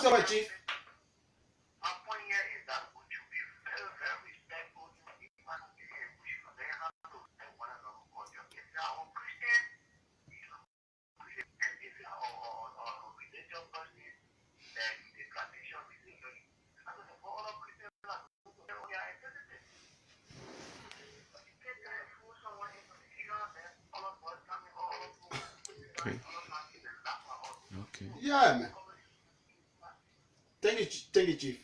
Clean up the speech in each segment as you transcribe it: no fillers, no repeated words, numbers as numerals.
So much, Chief. My point here is that we should be very, very respectful to people and we should learn how to respect one another culture. If you are a Christian, you know, and if you are a religious person, then the tradition religion. And for other Christians, they are identity. But you can't fool someone into the figure that all of us coming all of us. Okay. Yeah, man. Thank you, Chief.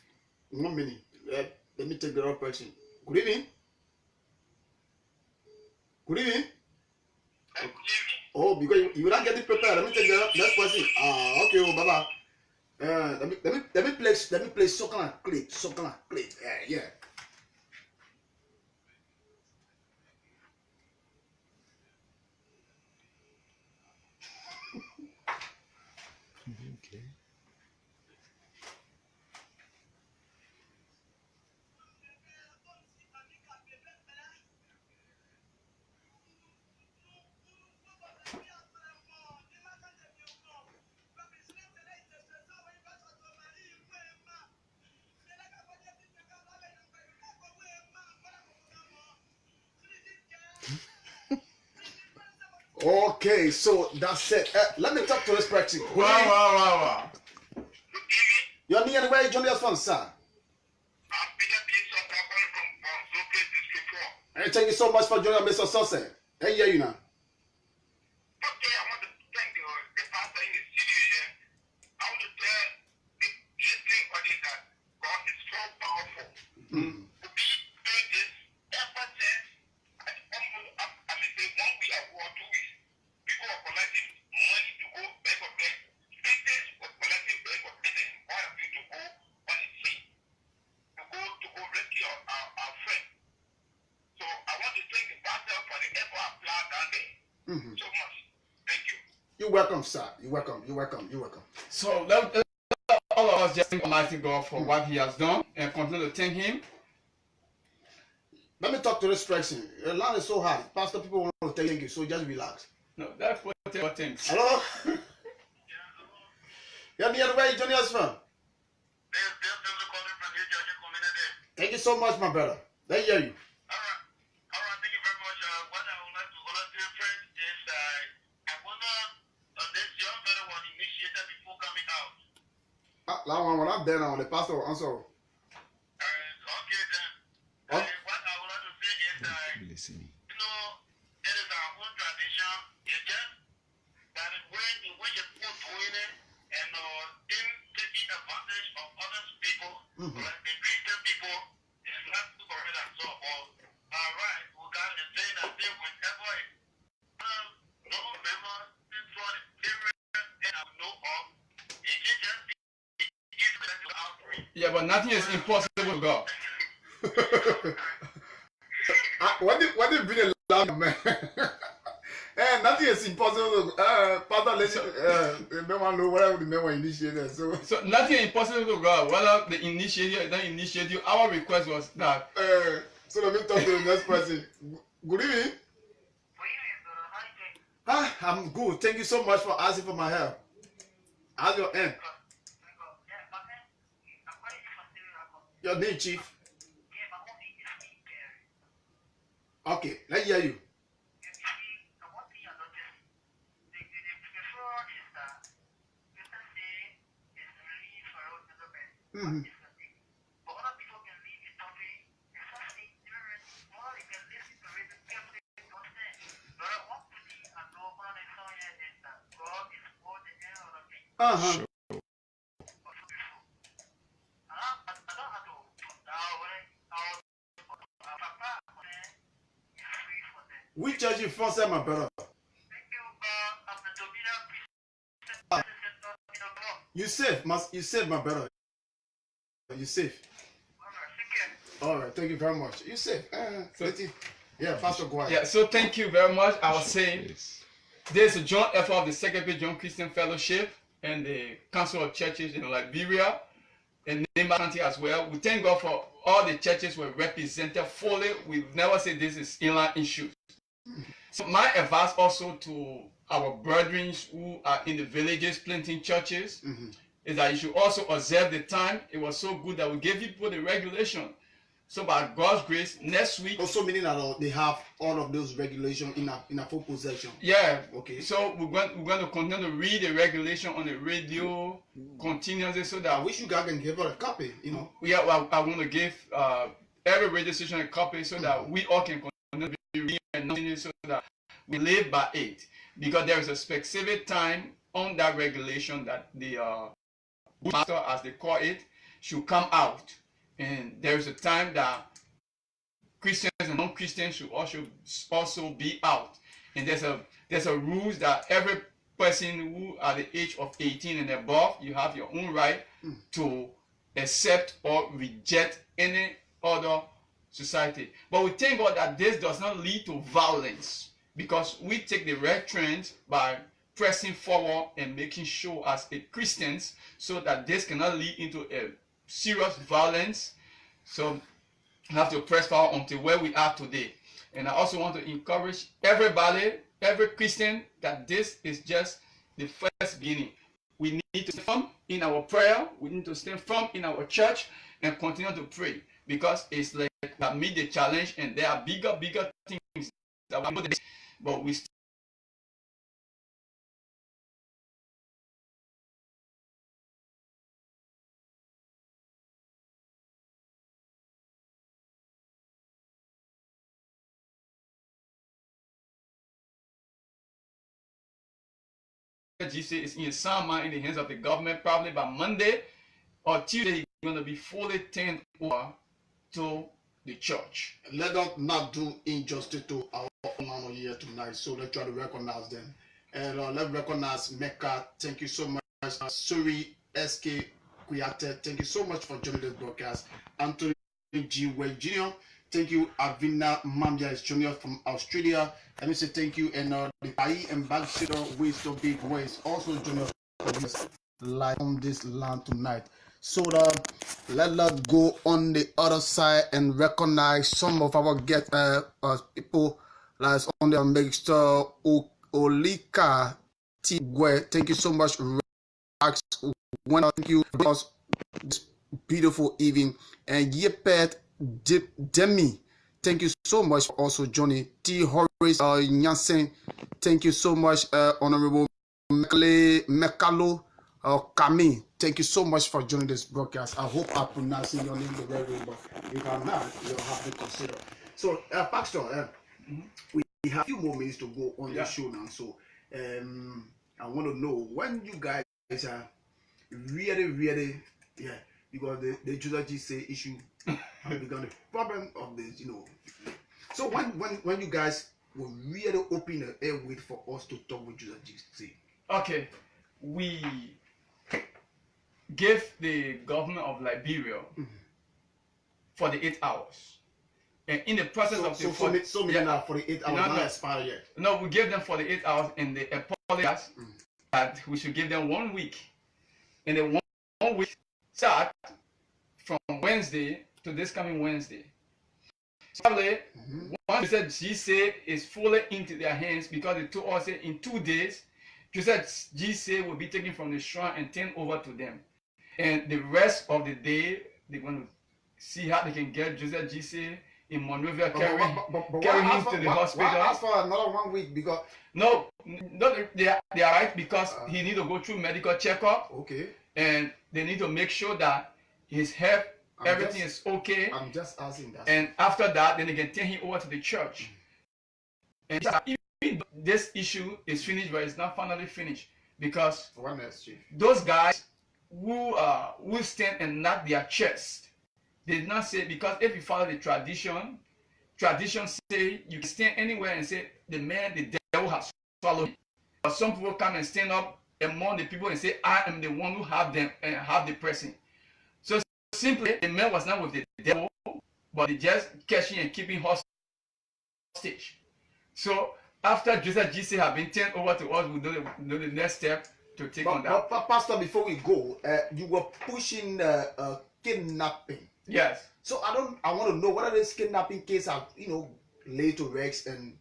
1 minute. Let me take the other person. Good evening. Good evening. Oh, because you will not get it prepared. Let me take the next person. Okay, oh, bye. Let me play soccer and clip. Yeah. Okay. Okay, so that's it. Let me talk to this person. Wow. You're near the way you join us from, sir. Hey, thank you so much for joining us, Mr. Sosa. Hey, yeah, you know. Okay, I want to thank the pastor in the studio here. I want to tell everybody that God is so powerful. To be doing this ever since, I mean, the 1 week ago or 2 weeks, people are collecting money to go back of them. States were collecting back of them. Why are we to go on the sea? To go rescue our friend. So I want to thank the pastor for the effort applied down there. So much. Thank you. You're welcome, sir. You're welcome. So let all of us just thank Almighty God for what He has done and continue to thank Him. Let me talk to this person. The line is so hard. Pastor, people want to thank you, so just relax. No, that's what things. Hello? You're near the way you join us from. Thank you so much, my brother. Let me hear you. All right, thank you very much. What I would like to volunteer first is I wonder this young fellow was initiated before coming out. That one, when I'm there now, the pastor will answer. Okay then. What I would like to say is Listening. you know, it is our own tradition. It's just that when you put doing it and in taking advantage of other people, like the Christian people, it's not too correct at all. All right, we got to say that they whenever no member for the period that I know of, it can just be outreach. Yeah, but nothing is impossible to God. What did bring a loud man? Nothing is impossible. Pastor, let's no one know whatever the man was initiated. So nothing is impossible to God. Whether the initiative or not initiative, our request was that. So let me talk to the next person. Good evening. I'm good. Thank you so much for asking for my help. How's your end? Your name, Chief. Okay, let's hear you. Sure. Which church you from, sir, my brother? You safe, my brother. You safe. All right, thank you very much. You safe. Yeah, Pastor, go ahead. Yeah, so thank you very much. I was saying, there's a joint effort of the Second John Christian Fellowship and the Council of Churches in Liberia and Nema County as well. We thank God for all the churches were represented fully. We never say this is inland issues. So my advice also to our brethren who are in the villages planting churches is that you should also observe the time. It was so good that we gave people the regulation. So by God's grace, next week. Also meaning that they have all of those regulations in a full possession. Yeah. Okay. So we're going to continue to read the regulation on the radio continuously, so that I wish you guys can give us a copy. Yeah, well, I want to give every radio station a copy so that we all can continue to read and nothing, so that we live by it. Because there is a specific time on that regulation that the master, as they call it, should come out. And there is a time that Christians and non-Christians should also be out. And there's a rules that every person who at the age of 18 and above, you have your own right to accept or reject any other society. But we thank God that this does not lead to violence, because we take the right trend by pressing forward and making sure as a Christians, so that this cannot lead into a serious violence. So we have to press forward until where we are today. And I also want to encourage everybody, every Christian, that this is just the first beginning. We need to stand firm in our prayer. We need to stand firm in our church and continue to pray, because it's like that meet the challenge, and there are bigger things that we know, but we still GC is in some mind in the hands of the government. Probably by Monday or Tuesday, it's going to be fully turned over to the church. Let us not do injustice to our man here tonight, so let's try to recognize them. And let's recognize Mecca. Thank you so much. Suri SK Kuyate, thank you so much for joining this broadcast. Anthony G. Way Jr., thank you. Avina Mambia is Jr. from Australia. Let me say thank you. And the Pai ambassador, who is so big, who is also joining us live on this land tonight. So let us go on the other side and recognize some of our people that's on the Mr. Olika Tigwe. Thank you so much. Thank you for this beautiful evening. And Yepet Demi, thank you so much. Also Johnny T. Horace Nyansen, thank you so much. Honorable Mekalo Kami, thank you so much for joining this broadcast. I hope I'm pronouncing your name the right way, but if I'm not, you'll have to consider. So, Pastor, we have a few more minutes to go on the show now. So, I want to know when you guys are really, because the Judah say issue have become the problem of this, So, when you guys will really open the airway for us to talk with Judah say? Okay, we gave the government of Liberia 48 hours. And in the process of the 48 hours not expired yet. No, we gave them 48 hours, and they apologized that we should give them 1 week. And the 1 week start from Wednesday to this coming Wednesday. Sadly, once the GC is fully into their hands, because they told us in 2 days, GC will be taken from the shrine and turned over to them. And the rest of the day, they're going to see how they can get Joseph GC in Monrovia, carry him to the hospital. Why ask for another 1 week? Because no, they are right, because he need to go through medical checkup. Okay. And they need to make sure that his health, everything is okay. I'm just asking that. And after that, then they can turn him over to the church. And even this issue is finished, but it's not finally finished, because those guys who stand and knock their chest, they did not say, because if you follow the tradition say you can stand anywhere and say the devil has swallowed him. But some people come and stand up among the people and say, I am the one who have them and have the person. So simply, the man was not with the devil, but they just catching and keeping hostage. So after Joseph GC have been turned over to us, we know the next step to take on that. But Pastor, before we go, you were pushing kidnapping. Yes. So I want to know whether this kidnapping case are laid to rest and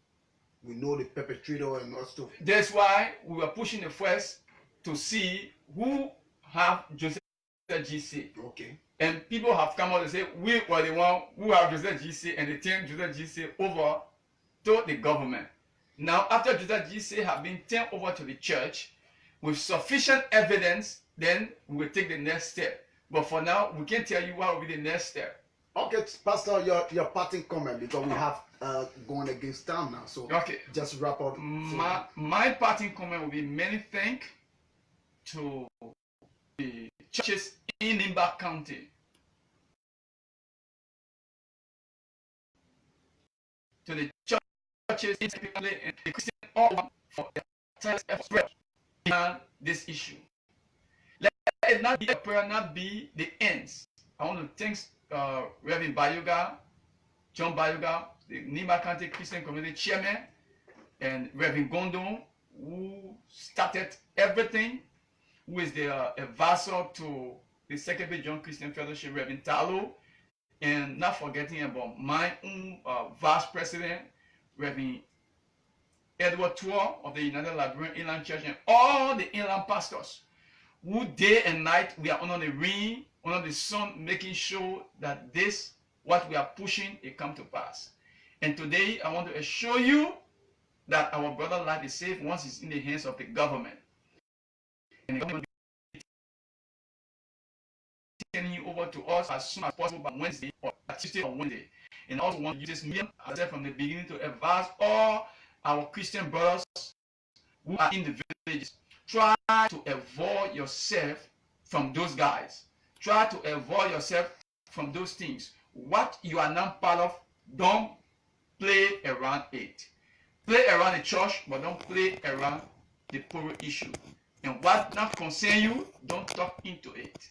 we know the perpetrator and all stuff. That's why we were pushing the first to see who have Joseph GC. Okay. And people have come out and say, we were the one who have Joseph GC, and they turn Joseph GC over to the government. Now, after Joseph GC have been turned over to the church with sufficient evidence, then we will take the next step. But for now, we can't tell you what will be the next step. Okay, Pastor, your parting comment, because we have going against time now. So okay, just wrap up. My parting comment will be many thanks to the churches in Limba County, to the churches in the Christian all for their effort on this issue. Let it not be a prayer, not be the ends. I want to thank Reverend Bayoga, John Bayoga, the Limba County Christian Community Chairman, and Reverend Gondon, who started everything, who is the advisor to the Second John Christian Fellowship, Reverend Talo, and not forgetting about my own vice president, Reverend Edward Tour of the United Liberian Inland Church, and all the inland pastors, who day and night we are under the ring, under the sun, making sure that this, what we are pushing, it come to pass. And today I want to assure you that our brother's life is safe once it's in the hands of the government. And the government will be turning you over to us as soon as possible by Wednesday or Tuesday or Wednesday. And also want to use this medium, as I said from the beginning, to advise all our Christian brothers who are in the villages. Try to avoid yourself from those guys. Try to avoid yourself from those things. What you are not part of, don't play around it. Play around the church, but don't play around the poor issue. And what not concern you, don't talk into it.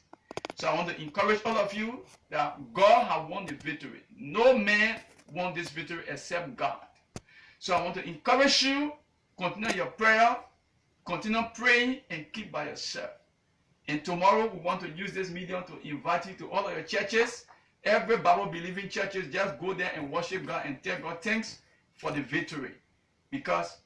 So I want to encourage all of you that God has won the victory. No man won this victory except God. So I want to encourage you, continue your prayer, continue praying, and keep by yourself. And tomorrow we want to use this medium to invite you to all of your churches. Every Bible-believing churches, just go there and worship God and tell God thanks for the victory. Because